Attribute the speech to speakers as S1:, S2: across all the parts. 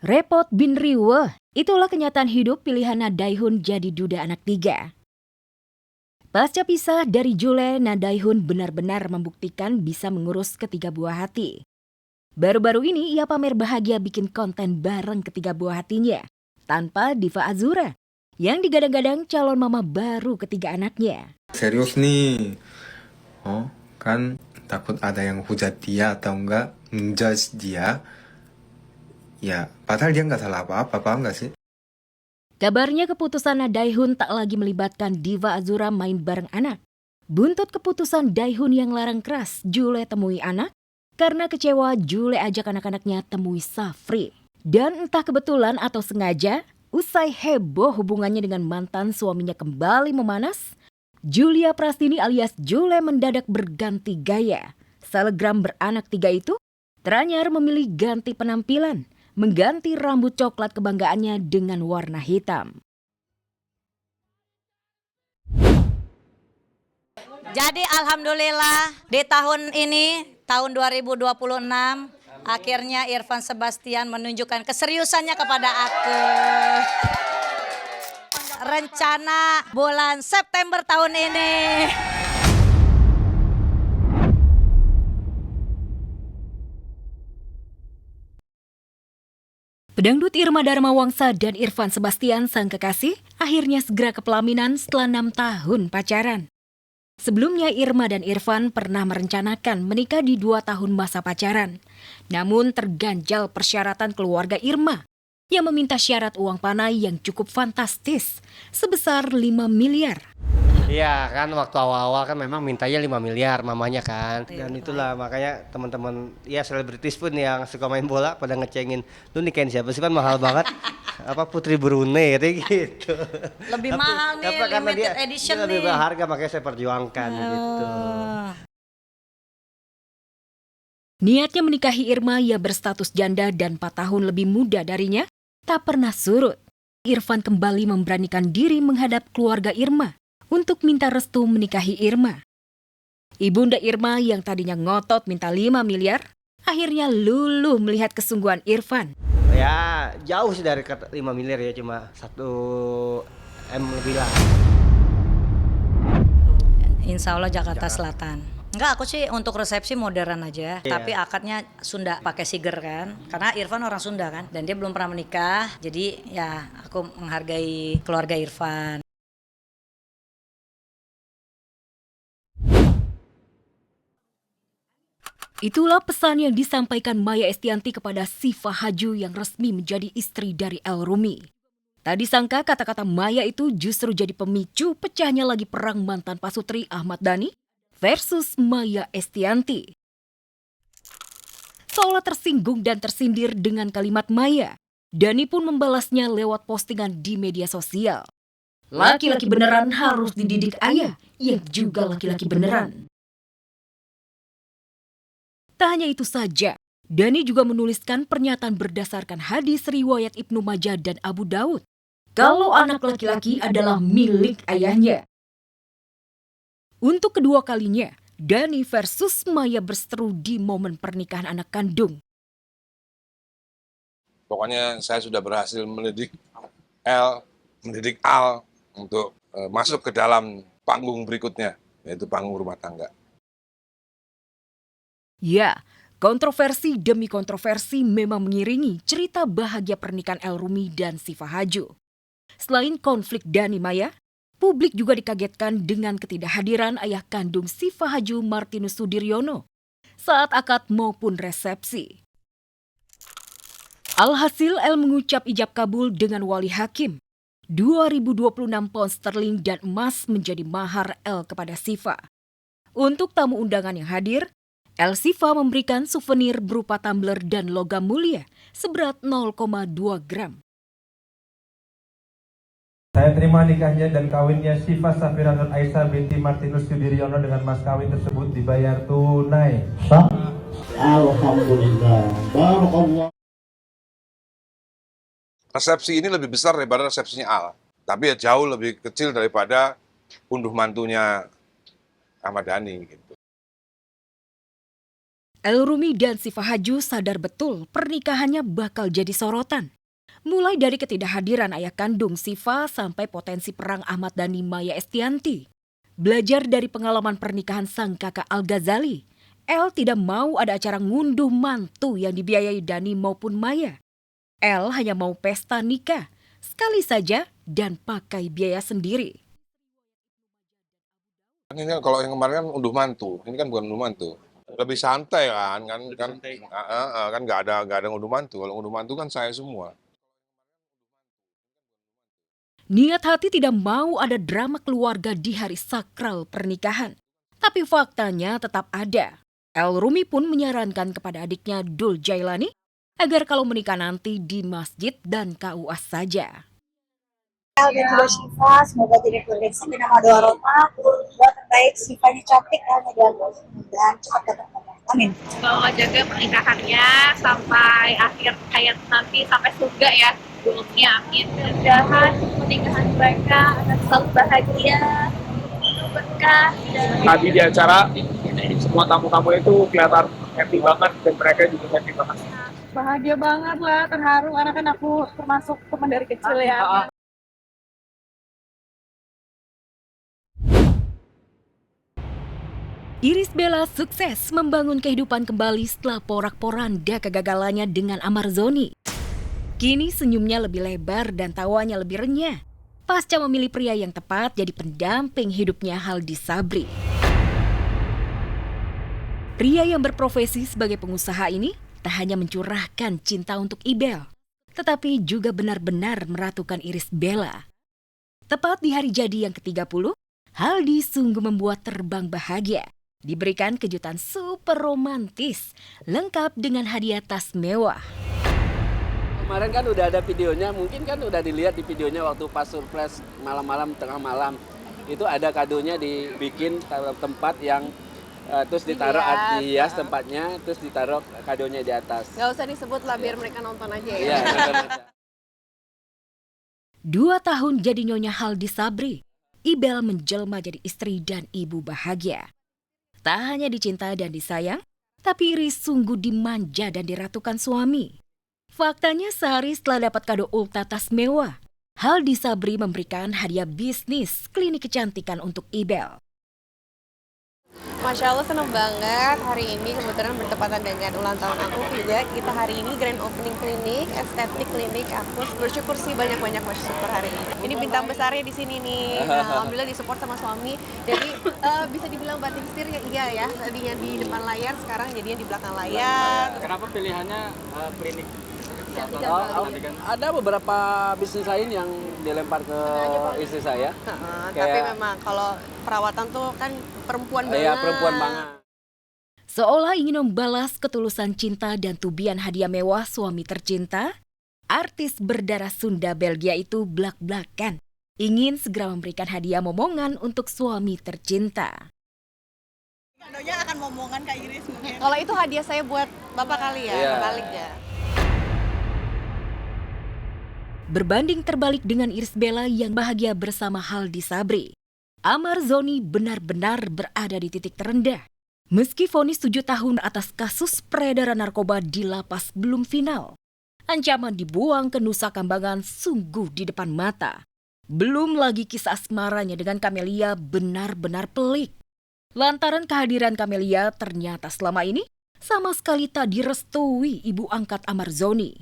S1: Repot bin riweuh, itulah kenyataan hidup pilihan Daehun jadi duda anak tiga. Pasca pisah dari Jule, Daehun benar-benar membuktikan bisa mengurus ketiga buah hati. Baru-baru ini ia pamer bahagia bikin konten bareng ketiga buah hatinya, tanpa Diva Azura, yang digadang-gadang calon mama baru ketiga anaknya.
S2: Serius nih, kan takut ada yang hujat dia atau enggak menjudge dia. Ya, padahal dia nggak salah apa-apa, paham nggak sih?
S1: Kabarnya keputusan Daehun tak lagi melibatkan Diva Azura main bareng anak. Buntut keputusan Daehun yang larang keras Jule temui anak, karena kecewa Jule ajak anak-anaknya temui Safri. Dan entah kebetulan atau sengaja, usai heboh hubungannya dengan mantan suaminya kembali memanas, Julia Prastini alias Jule mendadak berganti gaya. Selebgram beranak tiga itu teranyar memilih ganti penampilan, mengganti rambut coklat kebanggaannya dengan warna hitam.
S3: Jadi alhamdulillah di tahun ini, tahun 2026, akhirnya Irfan Sebastian menunjukkan keseriusannya kepada aku. Rencana bulan September tahun ini.
S1: Pedangdut Irma Darmawangsa dan Irfan Sebastian sang kekasih akhirnya segera ke pelaminan setelah 6 tahun pacaran. Sebelumnya Irma dan Irfan pernah merencanakan menikah di 2 tahun masa pacaran. Namun terganjal persyaratan keluarga Irma yang meminta syarat uang panai yang cukup fantastis sebesar 5 miliar.
S4: Iya kan, waktu awal-awal kan memang mintanya 5 miliar mamanya kan. Dan itulah makanya teman-teman ya selebritis pun yang suka main bola pada ngecengin, lu nikahin siapa sih, kan mahal banget. Apa Putri Brunei gitu.
S3: Lebih mahal nih,
S4: karena
S3: limited
S4: dia
S3: edition
S4: lebih
S3: nih.
S4: berharga, makanya saya perjuangkan gitu.
S1: Niatnya menikahi Irma yang berstatus janda dan 4 tahun lebih muda darinya tak pernah surut. Irfan kembali memberanikan diri menghadap keluarga Irma untuk minta restu menikahi Irma. Ibunda Irma yang tadinya ngotot minta 5 miliar, akhirnya luluh melihat kesungguhan Irfan.
S4: Ya jauh sih dari 5 miliar ya, cuma 1 M lebih lah.
S3: Insya Allah Jakarta Selatan. Enggak, aku sih untuk resepsi modern aja.
S4: Iya.
S3: Tapi akadnya Sunda, pakai siger kan. Karena Irfan orang Sunda kan. Dan dia belum pernah menikah. Jadi ya aku menghargai keluarga Irfan.
S1: Itulah pesan yang disampaikan Maya Estianty kepada Siva Haju yang resmi menjadi istri dari El Rumi. Tak disangka kata-kata Maya itu justru jadi pemicu pecahnya lagi perang mantan pasutri Ahmad Dhani versus Maya Estianty. Seolah tersinggung dan tersindir dengan kalimat Maya, Dhani pun membalasnya lewat postingan di media sosial. Laki-laki beneran harus dididik ayah, yang juga laki-laki beneran. Tak hanya itu saja, Dhani juga menuliskan pernyataan berdasarkan hadis riwayat Ibnu Majah dan Abu Daud. Kalau anak laki-laki adalah milik ayahnya. Untuk kedua kalinya, Dhani versus Maya berseteru di momen pernikahan anak kandung.
S5: Pokoknya saya sudah berhasil mendidik Al untuk masuk ke dalam panggung berikutnya, yaitu panggung rumah tangga.
S1: Ya, kontroversi demi kontroversi memang mengiringi cerita bahagia pernikahan El Rumi dan Siva Haju. Selain konflik Dhani Maya, publik juga dikagetkan dengan ketidakhadiran ayah kandung Siva Haju Martinus Sudiryono saat akad maupun resepsi. Alhasil El mengucap ijab kabul dengan wali hakim. 2026 pound sterling dan emas menjadi mahar El kepada Siva. Untuk tamu undangan yang hadir, El Siva memberikan souvenir berupa tumbler dan logam mulia seberat 0,2 gram.
S6: Saya terima nikahnya dan kawinnya Siva Safira Nur Aisyah binti Martinus Sudiryono dengan mas kawin tersebut dibayar tunai.
S7: Alhamdulillah. Barakallah.
S5: Resepsi ini lebih besar daripada resepsinya Al, tapi ya jauh lebih kecil daripada unduh mantunya Ahmad Dhani gitu.
S1: El-Rumi dan Syifa Haju sadar betul pernikahannya bakal jadi sorotan. Mulai dari ketidakhadiran ayah kandung Syifa sampai potensi perang Ahmad Dhani Maya Estianty. Belajar dari pengalaman pernikahan sang kakak Al-Ghazali, El tidak mau ada acara ngunduh mantu yang dibiayai Dhani maupun Maya. El hanya mau pesta nikah, sekali saja dan pakai biaya sendiri.
S5: Ini kan kalau yang kemarin kan unduh mantu, ini kan bukan unduh mantu. Lebih santai kan nggak ada unduh mantu. Kalau unduh mantu kan saya semua.
S1: Niat hati tidak mau ada drama keluarga di hari sakral pernikahan. Tapi faktanya tetap ada. El-Rumi pun menyarankan kepada adiknya Dul Jailani agar kalau menikah nanti di masjid dan KUA saja.
S8: Dan juga Syifa, semoga jadi koleksi dengan doa Roma, buat terbaik Syifanya cantik dan cepat dapat pacar. Amin.
S9: Semoga jaga pernikahannya sampai akhir hayat nanti, sampai surga ya. Dulunya amin. Mudah-mudahan pernikahan mereka akan selalu bahagia, berkah.
S10: Tadi di acara, semua tamu-tamu itu kelihatan happy banget dan mereka juga happy banget.
S9: Bahagia banget lah, terharu karena kan aku termasuk teman dari kecil ya.
S1: Iris Bella sukses membangun kehidupan kembali setelah porak-poranda kegagalannya dengan Amar Zoni. Kini senyumnya lebih lebar dan tawanya lebih renyah. Pasca memilih pria yang tepat jadi pendamping hidupnya Haldi Sabri. Pria yang berprofesi sebagai pengusaha ini tak hanya mencurahkan cinta untuk Ibel, tetapi juga benar-benar meratukan Iris Bella. Tepat di hari jadi yang ke-30, Haldi sungguh membuat terbang bahagia. Diberikan kejutan super romantis, lengkap dengan hadiah tas mewah.
S11: Kemarin kan udah ada videonya, mungkin kan udah dilihat di videonya waktu pas surprise malam-malam, tengah malam. Itu ada kadonya dibikin tempat yang terus ditaruh hias tempatnya, terus ditaruh kadonya di atas.
S9: Gak usah disebut lah biar mereka nonton aja ya.
S11: Iya, nonton aja.
S1: 2 tahun jadi Nyonya Haldi Sabri, Ibel menjelma jadi istri dan ibu bahagia. Tak hanya dicinta dan disayang, tapi Iris sungguh dimanja dan diratukan suami. Faktanya sehari setelah dapat kado ulta tas mewah, Haldi Sabri memberikan hadiah bisnis klinik kecantikan untuk Ibel.
S9: Masya Allah senang banget, hari ini kebetulan bertepatan dengan ulang tahun aku juga. Kita hari ini grand opening klinik, estetik klinik aku. Bersyukur sih banyak-banyak bersyukur hari ini. Ini bintang besarnya di sini nih, alhamdulillah disupport sama suami. Jadi bisa dibilang banting setir ya, iya ya, tadinya di depan layar, sekarang jadinya di belakang layar.
S10: Kenapa pilihannya klinik?
S11: Ada beberapa bisnis lain yang dilempar ke istri saya.
S9: Tapi memang kalau perawatan tuh kan perempuan banget.
S11: Iya, perempuan banget.
S1: Seolah ingin membalas ketulusan cinta dan tubian hadiah mewah suami tercinta, artis berdarah Sunda Belgia itu blak-blakan. Ingin segera memberikan hadiah momongan untuk suami tercinta.
S8: Kadonya akan momongan Kak Iris mungkin.
S9: Kalau itu hadiah saya buat Bapak kali ya, balik ya.
S1: Berbanding terbalik dengan Iris Bella yang bahagia bersama Haldi Sabri, Amar Zoni benar-benar berada di titik terendah. Meski vonis 7 tahun atas kasus peredaran narkoba di lapas belum final, ancaman dibuang ke Nusa Kambangan sungguh di depan mata. Belum lagi kisah asmaranya dengan Camelia benar-benar pelik. Lantaran kehadiran Camelia ternyata selama ini sama sekali tak direstui ibu angkat Amar Zoni.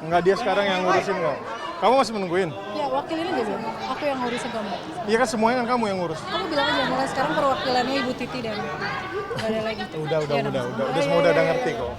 S6: Enggak, dia sekarang yang ngurusin kok. Kamu masih menungguin?
S9: Ya wakilin aja sih, aku yang ngurusin kamu.
S6: Iya kan semuanya kan kamu yang ngurus.
S9: Kamu bilang aja mulai sekarang perwakilannya Ibu Titi dan nggak ada lagi.
S6: Udah semua udah ngerti kok.